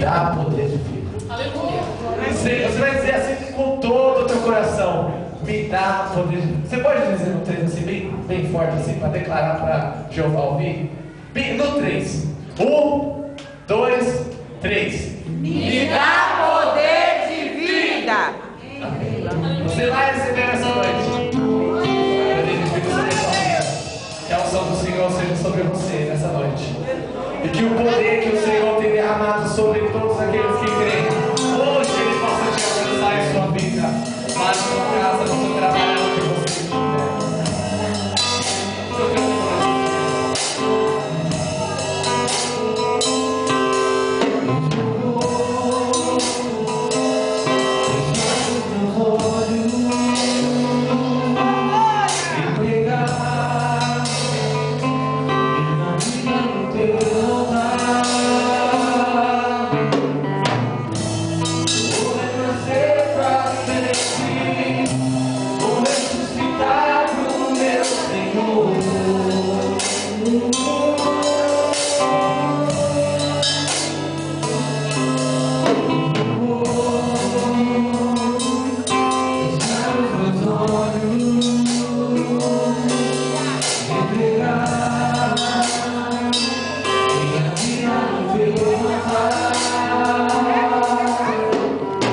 dá poder de vida. Aleluia. Você vai dizer assim com todo o teu coração: me dá poder de vida. Você pode dizer no 3 assim, bem forte assim, para declarar para Jeová ouvir? No 3. 1, 2, 3. Me dá poder de vida. Amém. Você vai receber essa noite. Que a unção do Senhor seja sobre você nessa noite. E que o poder que o Senhor